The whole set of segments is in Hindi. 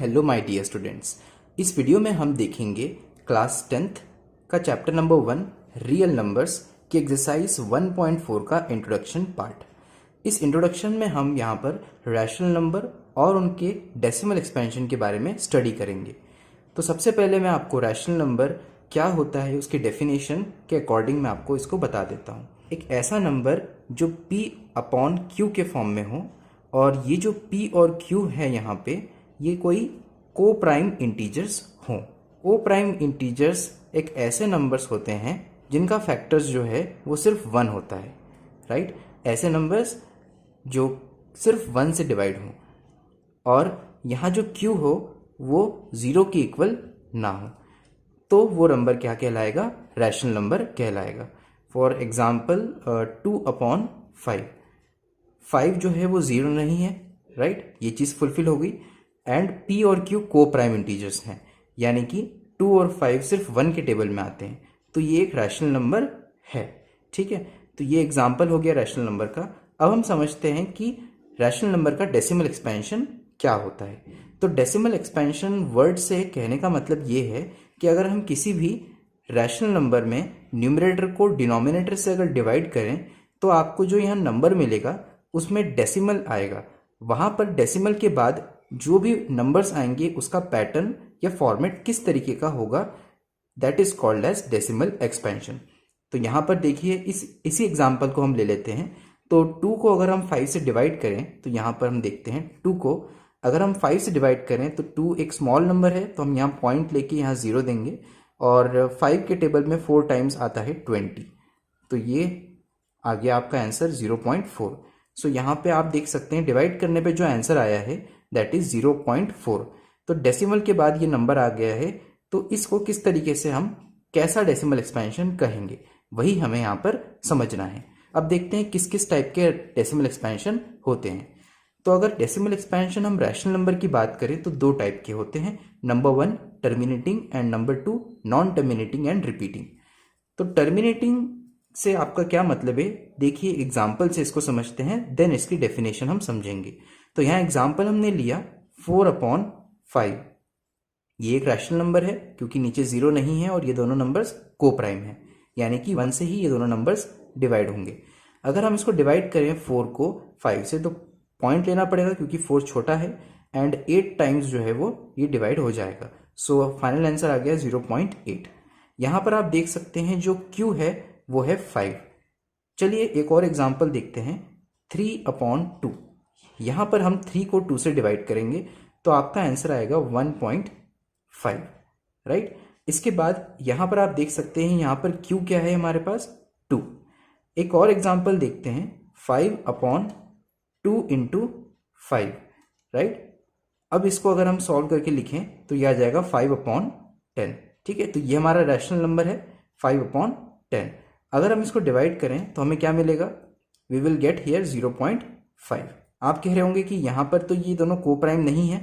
Hello my dear students. इस वीडियो में हम देखेंगे क्लास 10th का चैप्टर नंबर 1 रियल नंबर्स की एक्सरसाइज 1.4 का इंट्रोडक्शन पार्ट। इस इंट्रोडक्शन में हम यहाँ पर रैशनल नंबर और उनके डेसिमल एक्सपेंशन के बारे में स्टडी करेंगे। तो सबसे पहले मैं आपको रैशनल नंबर क्या होता है उसकी डेफिनेशन के अकॉर्डिंग मैं आपको इसको बता देता हूँ। एक ऐसा नंबर जो p/q के फॉर्म में हो, और ये जो p और q है यहाँ पे ये कोई को प्राइम इंटीजर्स हों। को प्राइम इंटीजर्स एक ऐसे नंबर्स होते हैं जिनका फैक्टर्स जो है वो सिर्फ 1 होता है, राइट। ऐसे नंबर्स जो सिर्फ 1 से डिवाइड हों और यहाँ जो q हो वो 0 के इक्वल ना हो, तो वो नंबर क्या कहलाएगा? रैशनल नंबर कहलाएगा। फॉर एग्जाम्पल 2/5, 5 जो है वो 0 नहीं है, राइट। ये चीज़ फुलफिल हो गई। एंड p और q को प्राइम इंटीजर्स हैं, यानी कि 2 और 5 सिर्फ 1 के टेबल में आते हैं, तो ये एक रैशनल नंबर है, ठीक है। तो ये एग्जाम्पल हो गया रैशनल नंबर का। अब हम समझते हैं कि रैशनल नंबर का डेसिमल एक्सपेंशन क्या होता है। तो डेसिमल एक्सपेंशन वर्ड से कहने का मतलब ये है कि अगर हम किसी भी रैशनल नंबर में न्यूमरेटर को डिनोमिनेटर से अगर डिवाइड करें तो आपको जो यहाँ नंबर मिलेगा उसमें डेसिमल आएगा। वहाँ पर डेसिमल के बाद जो भी नंबर्स आएंगे उसका पैटर्न या फॉर्मेट किस तरीके का होगा, that is called as decimal expansion. तो यहाँ पर देखिए इसी एग्जाम्पल को हम ले लेते हैं। तो 2 को अगर हम 5 से डिवाइड करें तो यहाँ पर हम देखते हैं 2 को अगर हम 5 से डिवाइड करें तो 2 एक स्मॉल नंबर है, तो हम यहाँ पॉइंट लेके यहाँ 0 देंगे, और 5 के टेबल में 4 टाइम्स आता है 20, तो ये आ गया आपका आंसर 0.4। सो यहाँ पे आप देख सकते हैं डिवाइड करने पे जो आंसर आया है दैट इज 0.4। तो डेसिमल के बाद ये नंबर आ गया है, तो इसको किस तरीके से हम कैसा डेसिमल एक्सपेंशन कहेंगे वही हमें यहाँ पर समझना है। अब देखते हैं किस किस टाइप के डेसिमल एक्सपेंशन होते हैं। तो अगर डेसिमल एक्सपेंशन हम रैशनल नंबर की बात करें तो 2 टाइप के होते हैं। Number 1 terminating and number 2 non terminating and repeating. तो टर्मिनेटिंग से आपका क्या मतलब है, देखिए एग्जाम्पल से इसको समझते हैं, देन इसकी डेफिनेशन हम समझेंगे। तो यहाँ एग्जाम्पल हमने लिया 4/5। ये एक रैशनल नंबर है क्योंकि नीचे 0 नहीं है और ये दोनों नंबर्स को प्राइम है, यानी कि 1 से ही ये दोनों नंबर्स डिवाइड होंगे। अगर हम इसको डिवाइड करें 4 को 5 से तो पॉइंट लेना पड़ेगा क्योंकि 4 छोटा है, एंड 8 टाइम्स जो है वो ये डिवाइड हो जाएगा। सो फाइनल आंसर आ गया 0.8। यहाँ पर आप देख सकते हैं जो Q है वो है 5। चलिए एक और एग्जाम्पल देखते हैं 3/2। यहाँ पर हम 3 को 2 से डिवाइड करेंगे तो आपका आंसर आएगा 1.5, राइट। इसके बाद यहाँ पर आप देख सकते हैं यहाँ पर Q क्या है हमारे पास 2। एक और एग्जाम्पल देखते हैं 5/2 इंटू 5, राइट। अब इसको अगर हम सॉल्व करके लिखें तो यह आ जाएगा 5/10, ठीक है। तो ये हमारा रैशनल नंबर है 5/10। अगर हम इसको डिवाइड करें तो हमें क्या मिलेगा? We will get here 0.5। आप कह रहे होंगे कि यहाँ पर तो ये दोनों को प्राइम नहीं है।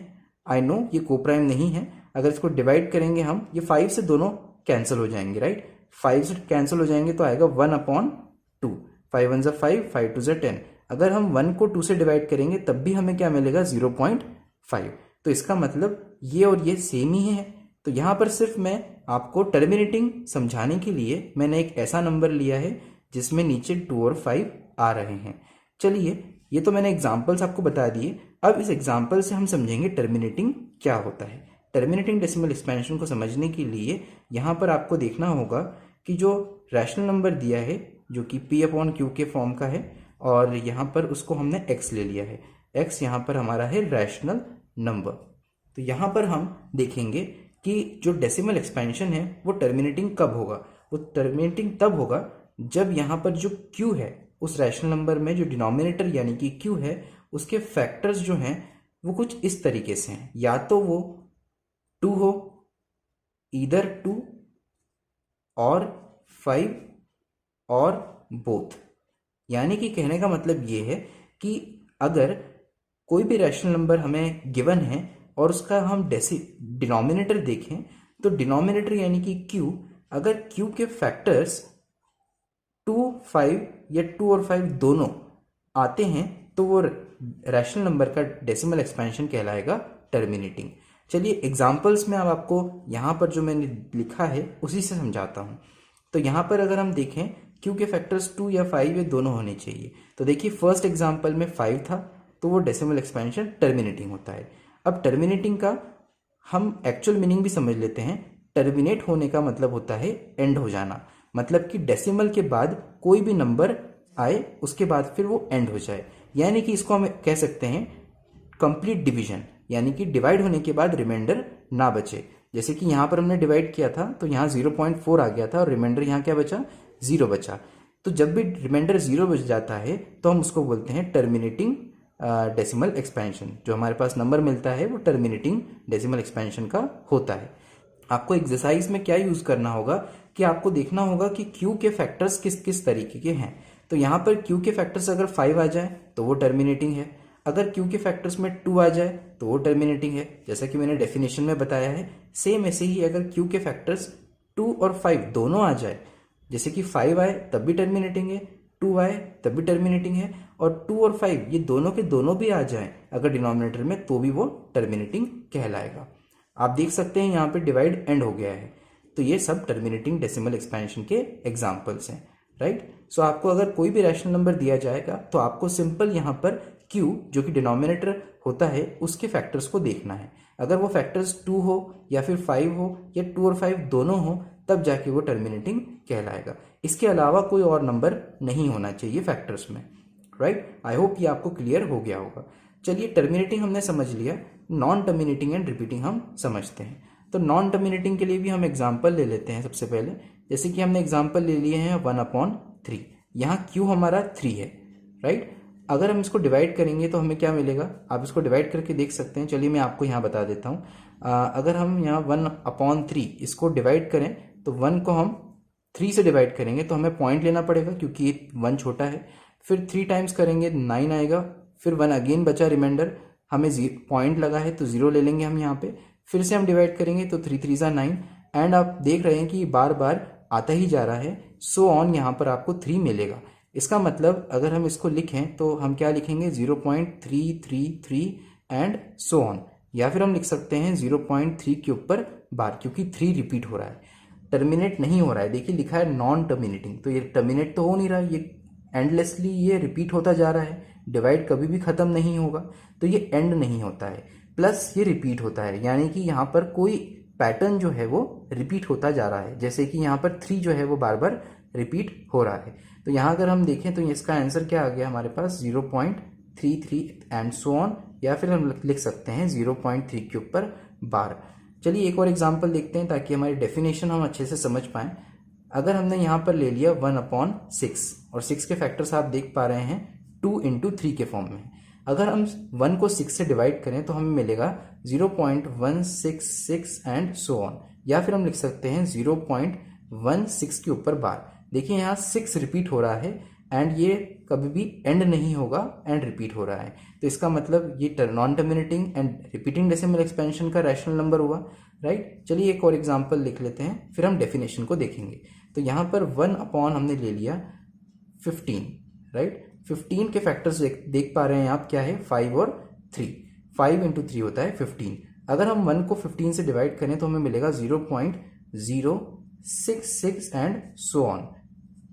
आई नो ये को प्राइम नहीं है। अगर इसको डिवाइड करेंगे हम, ये 5 से दोनों कैंसिल हो जाएंगे, राइट। 5 से कैंसिल हो जाएंगे तो आएगा 1/2। 5 1 ज़ा 5, 5 2 ज़ा 10। अगर हम 1 को 2 से डिवाइड करेंगे तब भी हमें क्या मिलेगा? 0.5। तो इसका मतलब ये और ये सेम ही है। तो यहाँ पर सिर्फ मैं आपको टर्मिनेटिंग समझाने के लिए मैंने एक ऐसा नंबर लिया है जिसमें नीचे 2 और 5 आ रहे हैं। चलिए ये तो मैंने एग्जाम्पल्स आपको बता दिए। अब इस एग्जाम्पल से हम समझेंगे टर्मिनेटिंग क्या होता है। टर्मिनेटिंग डेसिमल एक्सपेंशन को समझने के लिए यहाँ पर आपको देखना होगा कि जो रैशनल नंबर दिया है जो कि p/q के फॉर्म का है, और यहाँ पर उसको हमने x ले लिया है। x यहाँ पर हमारा है रैशनल नंबर। तो यहाँ पर हम देखेंगे कि जो डेसिमल एक्सपेंशन है वो टर्मिनेटिंग कब होगा। वो टर्मिनेटिंग तब होगा जब यहाँ पर जो q है उस रैशनल नंबर में जो डिनोमिनेटर यानी कि q है उसके फैक्टर्स जो हैं वो कुछ इस तरीके से हैं, या तो वो 2 हो, ईदर 2 और 5 और बोथ। यानी कि कहने का मतलब ये है कि अगर कोई भी रैशनल नंबर हमें गिवन है और उसका हम डिनोमिनेटर देखें तो डिनोमिनेटर यानी कि q, अगर q के फैक्टर्स 2, 5 या 2 और 5 दोनों आते हैं तो वो रैशनल नंबर का डेसिमल एक्सपेंशन कहलाएगा टर्मिनेटिंग। चलिए एग्जाम्पल्स में अब आपको यहाँ पर जो मैंने लिखा है उसी से समझाता हूँ। तो यहाँ पर अगर हम देखें क्यू के फैक्टर्स 2 या 5 ये दोनों होने चाहिए। तो देखिए फर्स्ट एग्जाम्पल में 5 था तो वो डेसिमल एक्सपेंशन टर्मिनेटिंग होता है। अब टर्मिनेटिंग का हम एक्चुअल मीनिंग भी समझ लेते हैं। टर्मिनेट होने का मतलब होता है एंड हो जाना, मतलब कि डेसिमल के बाद कोई भी नंबर आए उसके बाद फिर वो एंड हो जाए, यानी कि इसको हम कह सकते हैं कंप्लीट डिवीजन, यानी कि डिवाइड होने के बाद रिमाइंडर ना बचे। जैसे कि यहाँ पर हमने डिवाइड किया था तो यहाँ 0.4 आ गया था और रिमाइंडर यहाँ क्या बचा, 0 बचा। तो जब भी रिमाइंडर 0 बच जाता है तो हम उसको बोलते हैं टर्मिनेटिंग डेसिमल एक्सपेंशन। जो हमारे पास नंबर मिलता है वो टर्मिनेटिंग डेसिमल एक्सपेंशन का होता है। आपको एक्सरसाइज में क्या यूज करना होगा कि आपको देखना होगा कि क्यू के फैक्टर्स किस किस तरीके के हैं। तो यहाँ पर क्यू के फैक्टर्स अगर 5 आ जाए तो वो टर्मिनेटिंग है, अगर क्यू के फैक्टर्स में 2 आ जाए तो वो टर्मिनेटिंग है, जैसा कि मैंने डेफिनेशन में बताया है। सेम ऐसे ही अगर क्यू के फैक्टर्स 2 और 5 दोनों आ जाए, जैसे कि 5 आए तब भी टर्मिनेटिंग है, 2 आए तब भी टर्मिनेटिंग है, और 2 और 5 ये दोनों के दोनों भी आ जाए अगर डिनोमिनेटर में तो भी वो टर्मिनेटिंग कहलाएगा। आप देख सकते हैं यहाँ पे डिवाइड एंड हो गया है। तो ये सब टर्मिनेटिंग डेसिमल एक्सपेंशन के एग्जाम्पल्स हैं, राइट। सो आपको अगर कोई भी रैशनल नंबर दिया जाएगा तो आपको सिंपल यहाँ पर q जो कि डिनोमिनेटर होता है उसके फैक्टर्स को देखना है। अगर वो फैक्टर्स 2 हो या फिर 5 हो या 2 और 5 दोनों हो तब जाके वो टर्मिनेटिंग कहलाएगा। इसके अलावा कोई और नंबर नहीं होना चाहिए फैक्टर्स में, राइट। आई होप ये आपको क्लियर हो गया होगा। चलिए टर्मिनेटिंग हमने समझ लिया, नॉन टर्मिनेटिंग एंड रिपीटिंग हम समझते हैं। तो नॉन टर्मिनेटिंग के लिए भी हम एग्जाम्पल ले लेते हैं सबसे पहले। जैसे कि हमने एग्जाम्पल ले लिए हैं 1/3। यहाँ क्यू हमारा 3 है, राइट। अगर हम इसको डिवाइड करेंगे तो हमें क्या मिलेगा, आप इसको डिवाइड करके देख सकते हैं। चलिए मैं आपको यहाँ बता देता हूँ। अगर हम यहाँ 1/3 इसको डिवाइड करें तो 1 को हम 3 से डिवाइड करेंगे तो हमें पॉइंट लेना पड़ेगा क्योंकि 1 छोटा है। फिर 3 टाइम्स करेंगे 9 आएगा, फिर 1 अगेन बचा रिमाइंडर, हमें पॉइंट लगा है तो 0 ले लेंगे हम यहाँ पे। फिर से हम डिवाइड करेंगे तो 3 3 9, एंड आप देख रहे हैं कि बार बार आता ही जा रहा है। सो ऑन यहाँ पर आपको 3 मिलेगा। इसका मतलब अगर हम इसको लिखें तो हम क्या लिखेंगे 0.333 एंड सो ऑन, या फिर हम लिख सकते हैं 0.3 के ऊपर बार, क्योंकि 3 रिपीट हो रहा है, टर्मिनेट नहीं हो रहा है। देखिए लिखा है नॉन टर्मिनेटिंग, तो ये टर्मिनेट तो हो नहीं रहा, ये एंडलेसली ये रिपीट होता जा रहा है। डिवाइड कभी भी खत्म नहीं होगा तो ये एंड नहीं होता है, प्लस ये रिपीट होता है, यानी कि यहाँ पर कोई पैटर्न जो है वो रिपीट होता जा रहा है। जैसे कि यहाँ पर 3 जो है वो बार बार रिपीट हो रहा है। तो यहाँ अगर हम देखें तो इसका आंसर क्या आ गया हमारे पास 0.33 एंड सो ऑन, या फिर हम लिख सकते हैं 0.3 के ऊपर बार। चलिए एक और एग्जांपल देखते हैं ताकि हमारी डेफिनेशन हम अच्छे से समझ पाएं। अगर हमने यहाँ पर ले लिया 1/6 और 6 के फैक्टर्स आप देख पा रहे हैं 2 into 3 के फॉर्म में। अगर हम 1 को 6 से डिवाइड करें तो हमें मिलेगा 0.166 एंड सो ऑन, या फिर हम लिख सकते हैं 0.16 के ऊपर बार। देखिए यहाँ 6 रिपीट हो रहा है एंड ये कभी भी एंड नहीं होगा एंड रिपीट हो रहा है, तो इसका मतलब ये non terminating and repeating decimal expansion का रैशनल नंबर हुआ, राइट। चलिए एक और एग्जांपल लिख लेते हैं, फिर हम डेफिनेशन को देखेंगे। तो यहाँ पर 1 हमने ले लिया 15, राइट। 15 के फैक्टर्स देख पा रहे हैं आप, क्या है 5 और 3। 5 into 3 होता है 15। अगर हम 1 को 15 से डिवाइड करें तो हमें मिलेगा 0.066 एंड सो ऑन,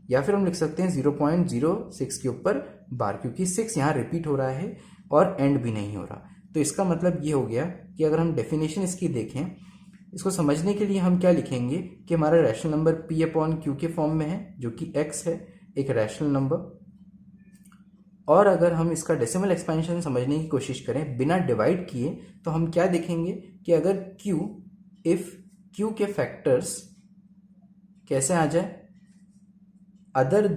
या फिर हम लिख सकते हैं 0.06 के ऊपर बार, क्योंकि 6 यहाँ रिपीट हो रहा है और एंड भी नहीं हो रहा। तो इसका मतलब ये हो गया कि अगर हम डेफिनेशन इसकी देखें, इसको समझने के लिए हम क्या लिखेंगे कि हमारा रैशनल नंबर P/Q के फॉर्म में है, जो कि x है, एक रैशनल नंबर। और अगर हम इसका डेसिमल एक्सपेंशन समझने की कोशिश करें बिना डिवाइड किए तो हम क्या देखेंगे कि अगर इफ Q के फैक्टर्स कैसे आ जाए, अदर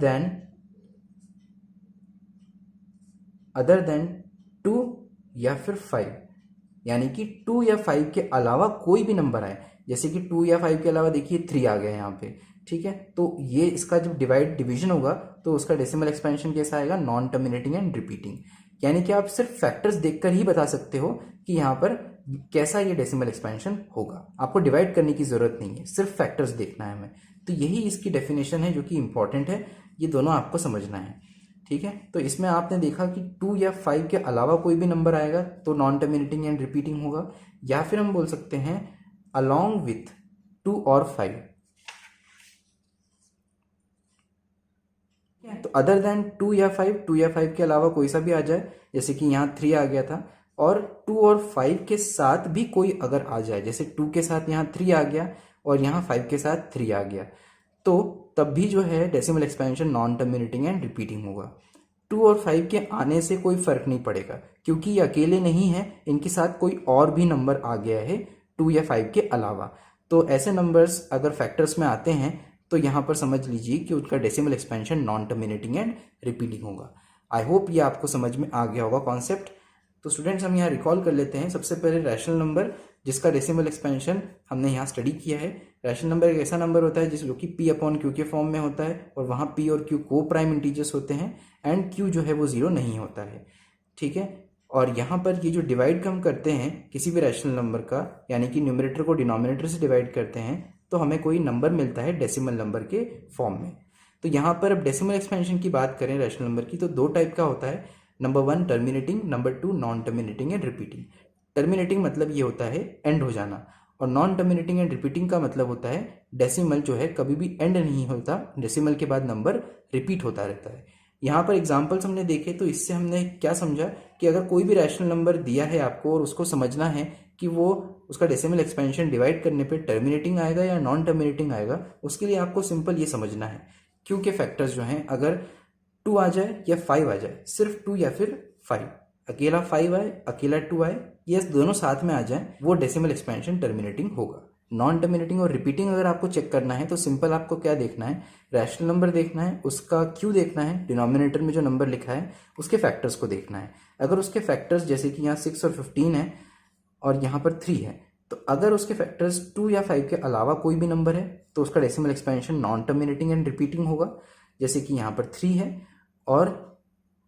देन 2 या फिर 5, यानी कि 2 या 5 के अलावा कोई भी नंबर आए। जैसे कि 2 या 5 के अलावा देखिए 3 आ गया यहाँ पे, ठीक है। तो ये इसका जब डिवीजन होगा तो उसका डेसिमल एक्सपेंशन कैसा आएगा, नॉन टर्मिनेटिंग एंड रिपीटिंग। यानी कि आप सिर्फ फैक्टर्स देखकर ही बता सकते हो कि यहाँ पर कैसा ये डेसिमल एक्सपेंशन होगा। आपको डिवाइड करने की जरूरत नहीं है, सिर्फ फैक्टर्स देखना है हमें। तो यही इसकी डेफिनेशन है जो कि इंपॉर्टेंट है, ये दोनों आपको समझना है। ठीक है, तो इसमें आपने देखा कि 2 या 5 के अलावा कोई भी नंबर आएगा तो नॉन टर्मिनेटिंग एंड रिपीटिंग होगा, या फिर हम बोल सकते हैं अलोंग विथ 2 और 5। तो अदर देन 2 या 5 के अलावा कोई सा भी आ जाए, जैसे कि यहाँ 3 आ गया था, और 2 और 5 के साथ भी कोई अगर आ जाए, जैसे 2 के साथ यहाँ 3 आ गया और यहाँ 5 के साथ 3 आ गया, तो तब भी जो है decimal expansion non terminating and repeating होगा। 2 और 5 के आने से कोई फर्क नहीं पड़ेगा, क्योंकि ये अकेले नहीं है, इनके साथ कोई और भी नंबर आ गया है 2 या 5 के अलावा। तो ऐसे नंबर्स अगर फैक्टर्स में आते हैं तो यहाँ पर समझ लीजिए कि उसका decimal expansion non terminating and repeating होगा। आई होप ये आपको समझ में आ गया होगा कॉन्सेप्ट। तो स्टूडेंट्स, हम यहाँ रिकॉल कर लेते हैं। सबसे पहले रैशनल नंबर जिसका डेसिमल एक्सपेंशन हमने यहाँ स्टडी किया है। रैशनल नंबर एक ऐसा नंबर होता है जो कि p अपॉन क्यू के फॉर्म में होता है, और वहाँ p और q को प्राइम इंटीजर्स होते हैं एंड q जो है वो 0 नहीं होता है। ठीक है, और यहाँ पर ये जो डिवाइड हम करते हैं किसी भी रैशनल नंबर का, यानी कि न्यूमरेटर को डिनोमिनेटर से डिवाइड करते हैं, तो हमें कोई नंबर मिलता है डेसिमल नंबर के फॉर्म में। तो यहाँ पर अब डेसिमल एक्सपेंशन की बात करें रैशनल नंबर की, तो 2 टाइप का होता है। Number 1 terminating, number 2 non terminating and repeating. Terminating मतलब ये होता है एंड हो जाना, और नॉन टर्मिनेटिंग एंड रिपीटिंग का मतलब होता है डेसिमल जो है कभी भी एंड नहीं होता, डेसिमल के बाद नंबर रिपीट होता रहता है। यहाँ पर एग्जाम्पल्स हमने देखे, तो इससे हमने क्या समझा कि अगर कोई भी रैशनल नंबर दिया है आपको और उसको समझना है कि वो उसका डेसिमल एक्सपेंशन डिवाइड करने पे टर्मिनेटिंग आएगा या नॉन टर्मिनेटिंग आएगा, उसके लिए आपको सिंपल ये समझना है क्यू के फैक्टर्स जो हैं, अगर 2 आ जाए या 5 आ जाए, सिर्फ 2 या फिर 5, अकेला 5 आए अकेला 2 आए, ये दोनों साथ में आ जाए, वो डेसिमल एक्सपेंशन टर्मिनेटिंग होगा। नॉन टर्मिनेटिंग और रिपीटिंग अगर आपको चेक करना है तो सिंपल आपको क्या देखना है, रैशनल नंबर देखना है, उसका क्यू देखना है, डिनोमिनेटर में जो नंबर लिखा है उसके फैक्टर्स को देखना है। अगर उसके फैक्टर्स जैसे कि यहाँ 6 और 15 है और यहाँ पर 3 है, तो अगर उसके फैक्टर्स 2 या 5 के अलावा कोई भी नंबर है तो उसका decimal expansion non terminating and repeating होगा। जैसे कि यहाँ पर 3 है और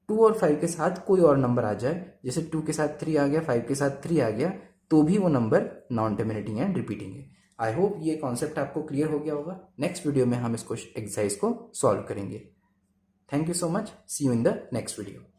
2 और 5 के साथ कोई और नंबर आ जाए, जैसे 2 के साथ 3 आ गया, 5 के साथ 3 आ गया, तो भी वो number non terminating and repeating है। आई होप ये कॉन्सेप्ट आपको क्लियर हो गया होगा। नेक्स्ट वीडियो में हम इसको एक्सरसाइज को सॉल्व करेंगे। Thank you so much, see you in the next video.